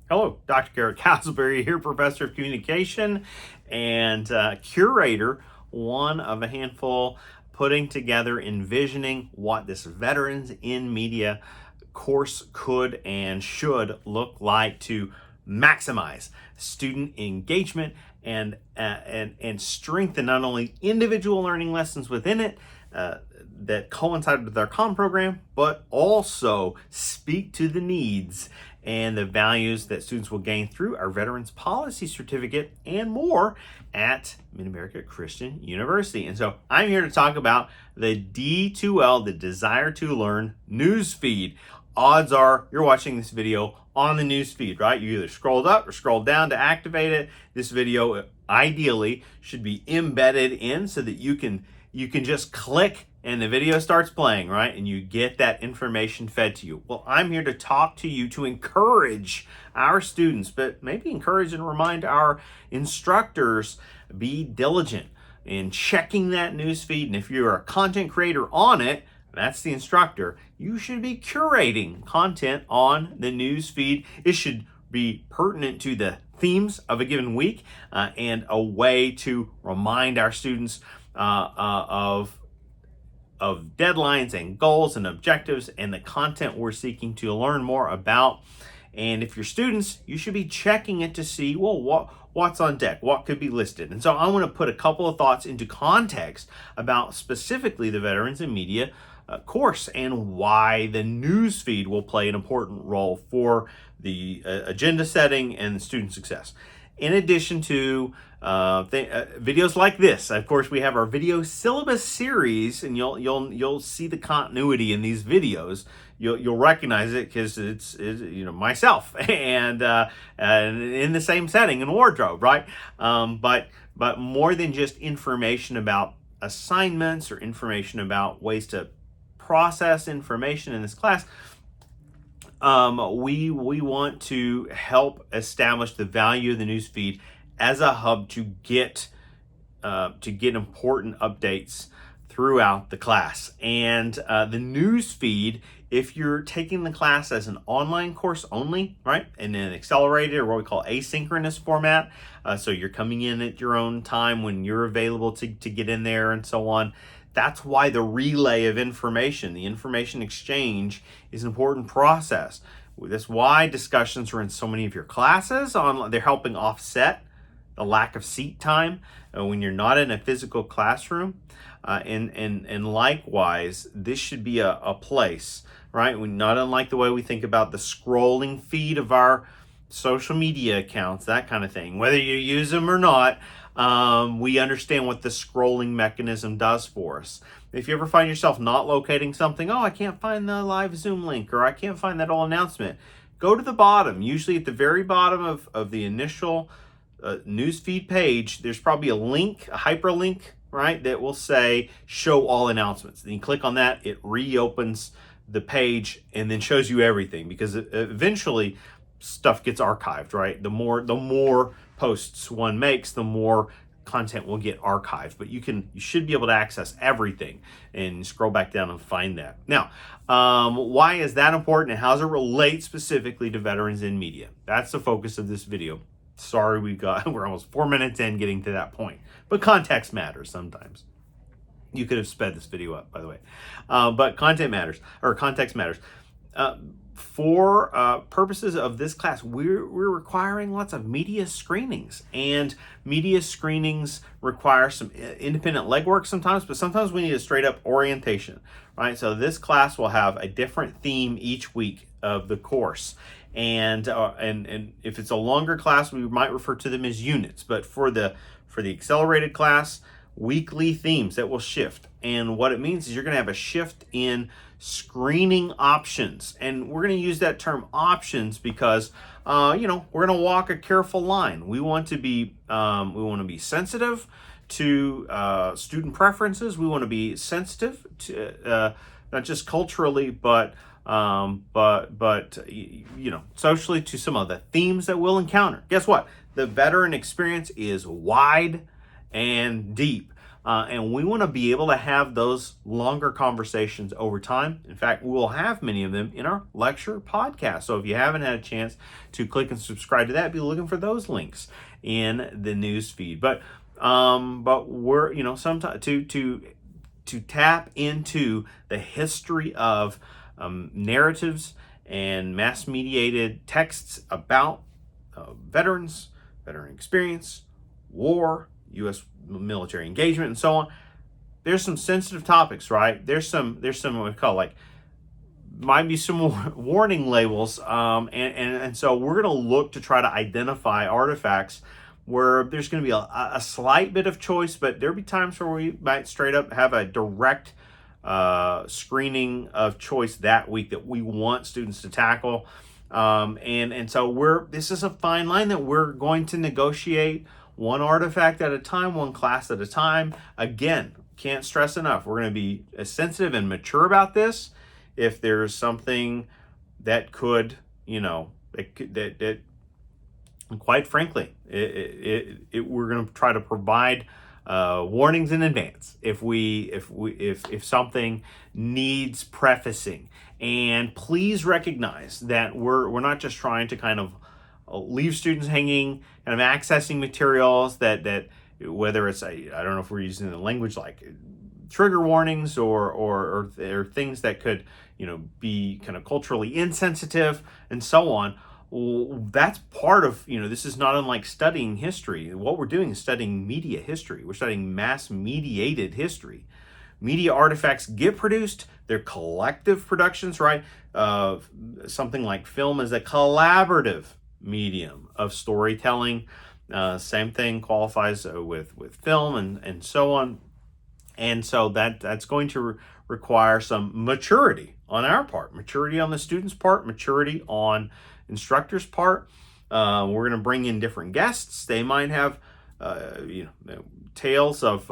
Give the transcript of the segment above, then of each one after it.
Hello, Dr. Garret Castleberry here, Professor of Communication and curator, one of a handful, putting together, envisioning what this Veterans in Media course could and should look like to maximize student engagement and strengthen not only individual learning lessons within it that coincide with their common program, but also speak to the needs and the values that students will gain through our Veterans Policy Certificate and more at Mid-America Christian University. And so I'm here to talk about the D2L, the Desire2Learn Newsfeed. Odds are you're watching this video on the newsfeed, right? You either scrolled up or scrolled down to activate it. This video ideally should be embedded in so that you can just click and the video starts playing, right? And you get that information fed to you. Well, I'm here to talk to you to encourage our students, but maybe encourage and remind our instructors, be diligent in checking that newsfeed. And if you're a content creator on it, that's the instructor, you should be curating content on the newsfeed. It should be pertinent to the themes of a given week and a way to remind our students of deadlines and goals and objectives and the content we're seeking to learn more about. And if you're students, you should be checking it to see, well, what's on deck, what could be listed. And so I want to put a couple of thoughts into context about specifically the Veterans in Media course and why the newsfeed will play an important role for the agenda setting and student success. In addition to videos like this, of course, we have our video syllabus series, and you'll see the continuity in these videos. You'll recognize it because it's myself and in the same setting and wardrobe, right? But more than just information about assignments or information about ways to process information in this class. We want to help establish the value of the newsfeed as a hub to get important updates throughout the class. And the newsfeed, if you're taking the class as an online course only, right, and then accelerated or what we call asynchronous format, so you're coming in at your own time when you're available to get in there and so on. That's why the relay of information, the information exchange, is an important process. That's why discussions are in so many of your classes. They're helping offset the lack of seat time when you're not in a physical classroom. And likewise, this should be a place, right? Not unlike the way we think about the scrolling feed of our social media accounts, that kind of thing. Whether you use them or not, we understand what the scrolling mechanism does for us. If you ever find yourself not locating something, I can't find the live Zoom link, or I can't find that whole announcement, go to the bottom. Usually at the very bottom of the initial newsfeed page, there's probably a link, a hyperlink, right, that will say show all announcements. Then you click on that, it reopens the page and then shows you everything, because eventually stuff gets archived, right? The more posts one makes, the more content will get archived. But you should be able to access everything and scroll back down and find that. Now, why is that important, and how does it relate specifically to Veterans in Media? That's the focus of this video. Sorry, we're almost 4 minutes in getting to that point, but context matters sometimes. You could have sped this video up, by the way, but context matters. For purposes of this class, we're requiring lots of media screenings, and media screenings require some independent legwork sometimes, but sometimes we need a straight up orientation, right? So this class will have a different theme each week of the course. And if it's a longer class, we might refer to them as units, but for the accelerated class, weekly themes that will shift. And what it means is you're going to have a shift in screening options, and we're going to use that term options because we're going to walk a careful line. We want to be sensitive to student preferences. We want to be sensitive to not just culturally, but socially, to some of the themes that we'll encounter. Guess what? The veteran experience is wide and deep. And we want to be able to have those longer conversations over time. In fact, we will have many of them in our lecture podcast. So if you haven't had a chance to click and subscribe to that, be looking for those links in the news feed. But we're sometimes to tap into the history of narratives and mass-mediated texts about veterans, veteran experience, war, U.S. military engagement, and so on. There's some sensitive topics, right? There's some what we call might be some warning labels, and so we're going to look to try to identify artifacts where there's going to be a slight bit of choice, but there'll be times where we might straight up have a direct screening of choice that week that we want students to tackle. And so this is a fine line that we're going to negotiate one artifact at a time, one class at a time. Again, can't stress enough, we're going to be sensitive and mature about this. If there's something that could, that quite frankly, we're going to try to provide warnings in advance if something needs prefacing. And please recognize that we're not just trying to kind of leave students hanging, kind of accessing materials that whether it's I don't know if we're using the language like trigger warnings or things that could be kind of culturally insensitive and so on. That's part of, this is not unlike studying history. What we're doing is studying media history. We're studying mass-mediated history. Media artifacts get produced. They're collective productions, right? Something like film is a collaborative medium of storytelling. Same thing qualifies with film and so on. And so that's going to require some maturity on our part, maturity on the student's part, maturity on instructor's part. We're going to bring in different guests. They might have tales of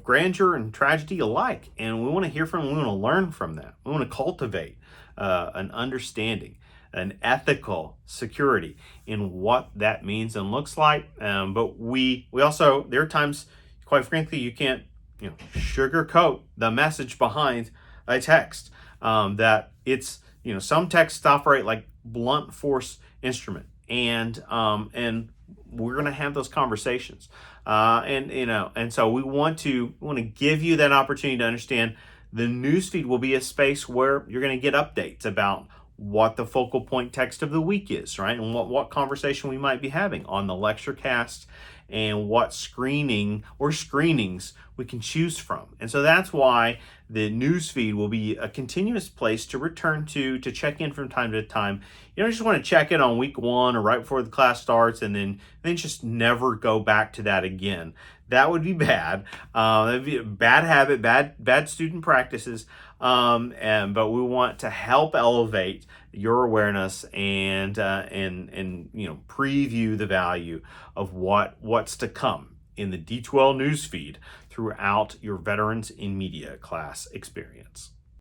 grandeur and tragedy alike, and we want to hear from them. We want to learn from that. We want to cultivate an understanding, an ethical security in what that means and looks like. But we also, there are times, quite frankly, you can't sugarcoat the message behind a text. That it's some texts operate like blunt force instrument, and we're going to have those conversations, and so we want to give you that opportunity to understand the newsfeed will be a space where you're going to get updates about what the focal point text of the week is, right, and what conversation we might be having on the lecture cast, and what screening or screenings we can choose from. And so that's why the newsfeed will be a continuous place to return to check in from time to time. You don't just want to check in on week one or right before the class starts and then just never go back to that again. That would be bad. That would be a bad habit, bad student practices. But we want to help elevate your awareness and preview the value of what's to come in the D2L newsfeed throughout your Veterans in Media class experience.